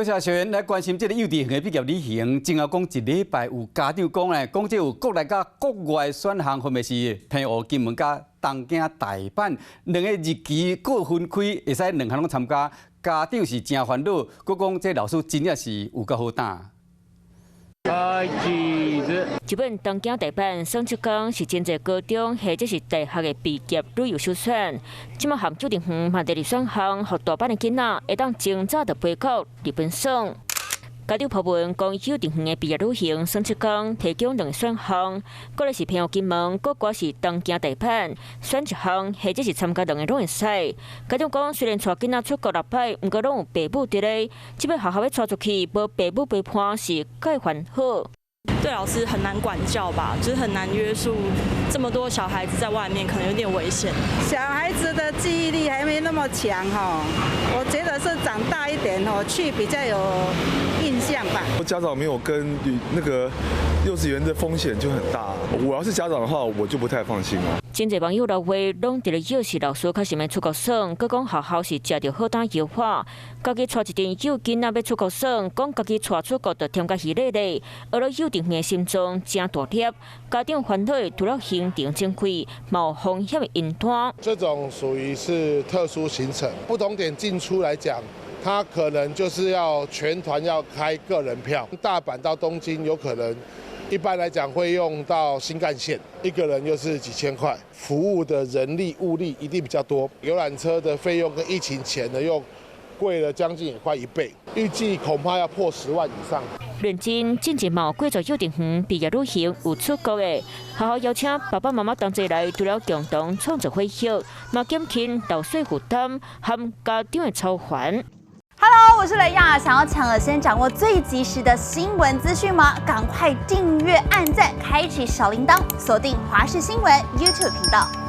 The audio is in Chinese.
多谢小袁来关心这个幼稚园的毕业旅行。正好讲一礼拜有家长讲咧，讲这有国内甲国外选项，分别是澎湖、金门甲东京、大阪两个日期各分开，会使两项拢参加。家长是真烦恼，佮讲这老师真正是有够好打。 日本东京大阪双职工是真侪高中或者是大学的毕业旅游首选。即马含幼稚园嘛第二选项，互大班的囡仔会当尽早就飞国日本爽。家长普文讲，幼稚园的毕业旅行双职工提供两个选项，过来是澎湖、金门，各国是东京、大阪，选一项或者是参加两个拢会使。家长讲，虽然带囡仔出国6摆，毋过拢有爸母伫咧，即摆学校要带出去，无爸母陪伴是介烦恼。 对老师很难管教吧，就是很难约束这么多小孩子在外面，可能有点危险。小孩子的记忆力还没那么强哈，我觉得是长大一点哦去比较有印象吧。家长没有跟那个幼稚园的风险就很大，我要是家长的话，我就不太放心了。 真侪网友认为，拢伫咧幼师老师较想要出国耍，佮讲学校是食着好打油花，家己带一阵幼囡仔要出国耍，讲家己带出国就添加鱼类咧，而了幼稚园的心脏真大粒，家长烦恼除了行程真贵，嘛有风险的因端。这种属于是特殊行程，不同点进出来讲。 他可能就是要全团要开个人票，大阪到东京有可能，一般来讲会用到新干线，一个人又是几千块，服务的人力物力一定比较多。游览车的费用跟疫情前的又贵了将近也快1倍，预计恐怕要破10万以上。认真，近日嘛有几座幼稚园毕业旅行有出国的，学校邀请爸爸妈妈同齐来，除了共同创造欢笑，嘛减轻豆税负担和家长的操烦。 Hello， 我是雷亚。想要抢先掌握最及时的新闻资讯吗？赶快订阅、按赞、开启小铃铛，锁定华视新闻 YouTube 频道。